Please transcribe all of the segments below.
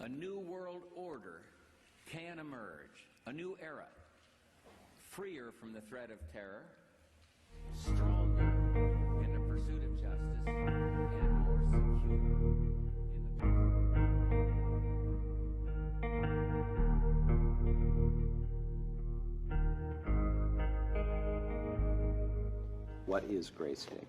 A new world order can emerge, a new era, freer from the threat of terror, stronger in the pursuit of justice, and more secure in the What is gray state?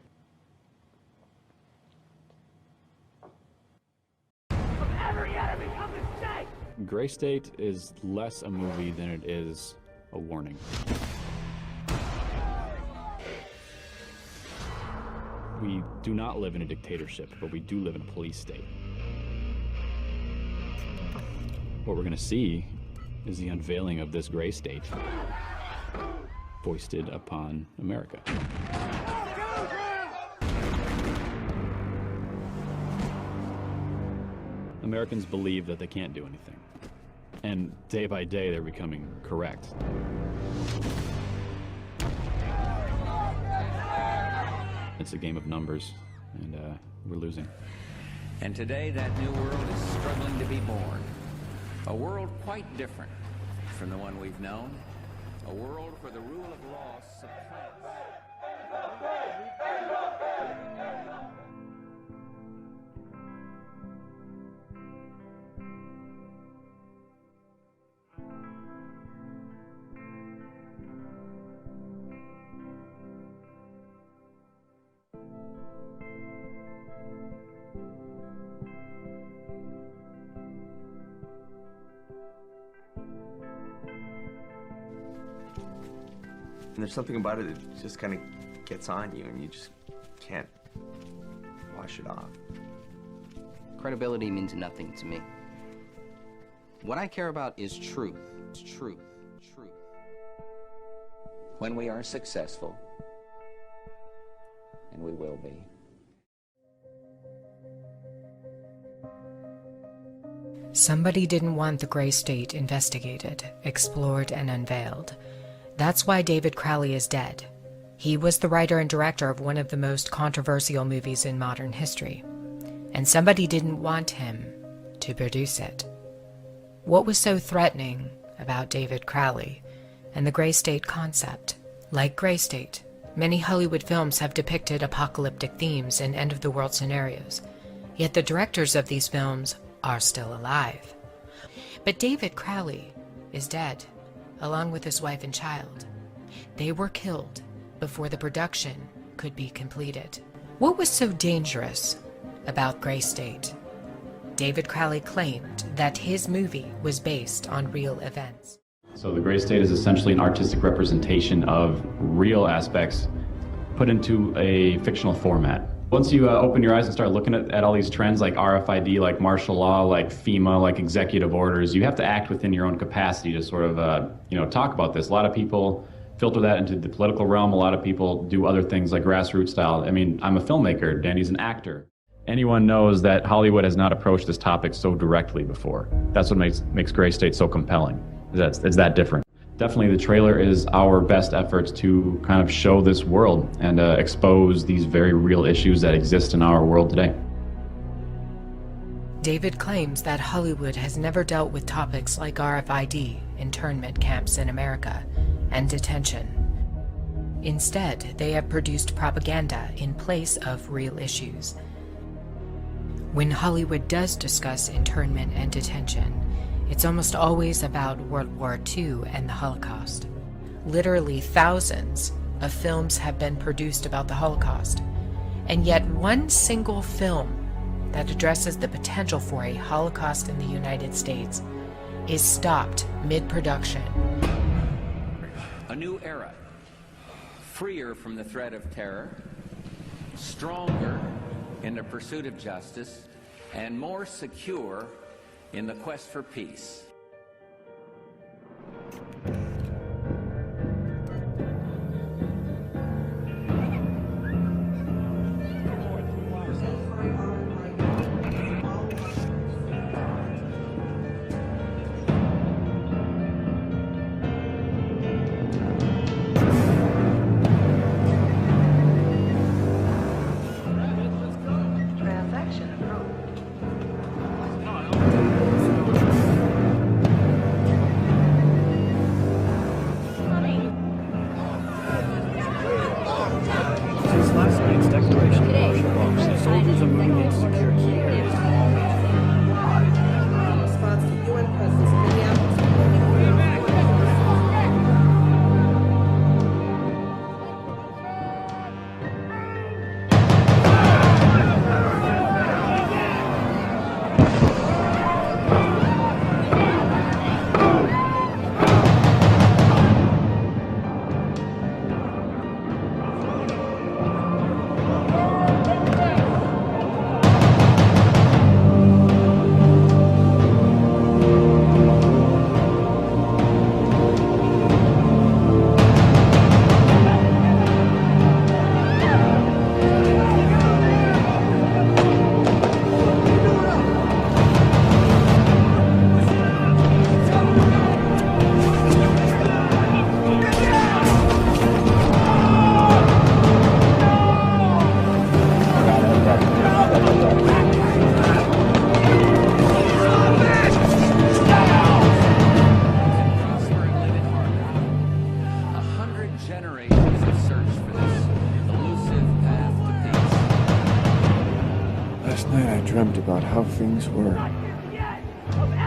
Gray State is less a movie than it is a warning. We do not live in a dictatorship, but we do live in a police state. What we're going to see is the unveiling of this gray state foisted upon America. Americans believe that they can't do anything. And day by day, they're becoming correct. It's a game of numbers, and we're losing. And today, that new world is struggling to be born. A world quite different from the one we've known. A world where the rule of law supplants. And there's something about it that just kind of gets on you and you just can't wash it off. Credibility means nothing to me. What I care about is truth. It's truth. Truth. When we are successful, and we will be, somebody didn't want the gray state investigated, explored, and unveiled. That's why David Crowley is dead. He was the writer and director of one of the most controversial movies in modern history. And somebody didn't want him to produce it. What was so threatening about David Crowley and the gray state concept? Like Gray State, many Hollywood films have depicted apocalyptic themes and end-of-the-world scenarios. Yet the directors of these films are still alive. But David Crowley is dead, along with his wife and child. They were killed before the production could be completed. What was so dangerous about Gray State? David Crowley claimed that his movie was based on real events. So the gray state is essentially an artistic representation of real aspects put into a fictional format. Once you open your eyes and start looking at all these trends like RFID, like martial law, like FEMA, like executive orders, you have to act within your own capacity to sort of, talk about this. A lot of people filter that into the political realm. A lot of people do other things like grassroots style. I mean, I'm a filmmaker, Danny's an actor. Anyone knows that Hollywood has not approached this topic so directly before. That's what makes Gray State so compelling. It's that different. Definitely the trailer is our best efforts to kind of show this world and expose these very real issues that exist in our world today. David claims that Hollywood has never dealt with topics like RFID, internment camps in America, and detention. Instead, they have produced propaganda in place of real issues. When Hollywood does discuss internment and detention, it's almost always about World War II and the Holocaust. Literally thousands of films have been produced about the Holocaust, and yet one single film that addresses the potential for a Holocaust in the United States is stopped mid-production. a new era, freer from the threat of terror, stronger in the pursuit of justice, and more secure in the quest for peace. Transaction approved.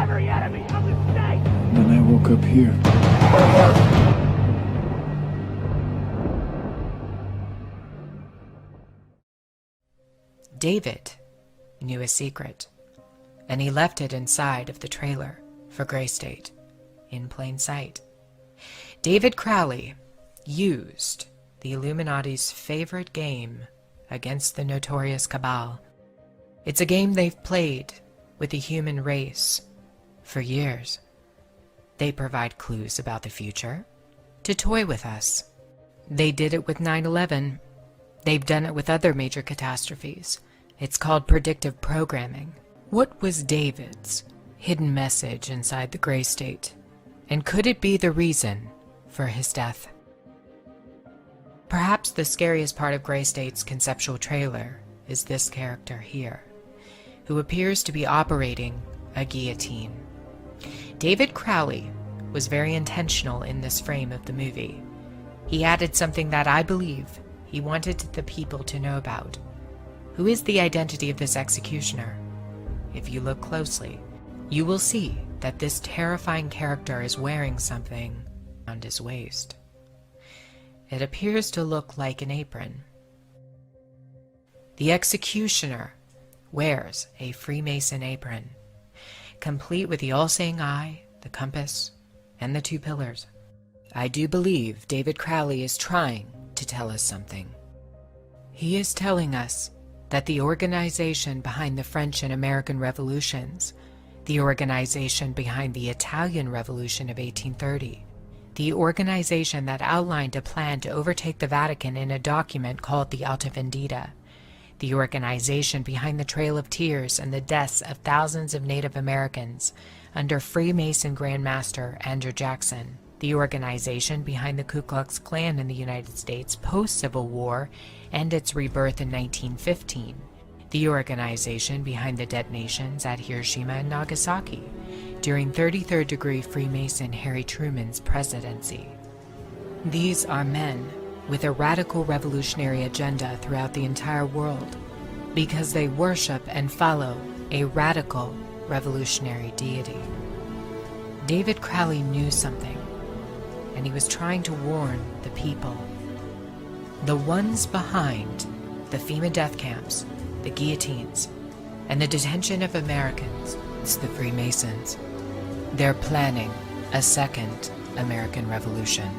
every enemy of the state! Then I woke up here. David knew a secret, and he left it inside of the trailer for Gray State, in plain sight. David Crowley used the Illuminati's favorite game against the notorious Cabal. It's a game they've played with the human race for years. They provide clues about the future to toy with us. They did it with 9/11. They've done it with other major catastrophes. It's called predictive programming. What was David's hidden message inside the Gray State? And could it be the reason for his death? Perhaps the scariest part of Gray State's conceptual trailer is this character here, who appears to be operating a guillotine. David Crowley was very intentional in this frame of the movie. He added something that I believe he wanted the people to know about. Who is the identity of this executioner? If you look closely, you will see that this terrifying character is wearing something around his waist. It appears to look like an apron. The executioner wears a Freemason apron, complete with the all-seeing eye, the compass, and the 2 pillars. I do believe David Crowley is trying to tell us something. He is telling us that the organization behind the French and American revolutions, the organization behind the Italian Revolution of 1830, the organization that outlined a plan to overtake the Vatican in a document called the Alta Vendita, the organization behind the Trail of Tears and the deaths of thousands of Native Americans under Freemason Grand Master Andrew Jackson, the organization behind the Ku Klux Klan in the United States post-Civil War and its rebirth in 1915, the organization behind the detonations at Hiroshima and Nagasaki during 33rd degree Freemason Harry Truman's presidency. These are men with a radical revolutionary agenda throughout the entire world because they worship and follow a radical revolutionary deity. David Crowley knew something, and he was trying to warn the people. The ones behind the FEMA death camps, the guillotines, and the detention of Americans, it's the Freemasons. They're planning a second American Revolution.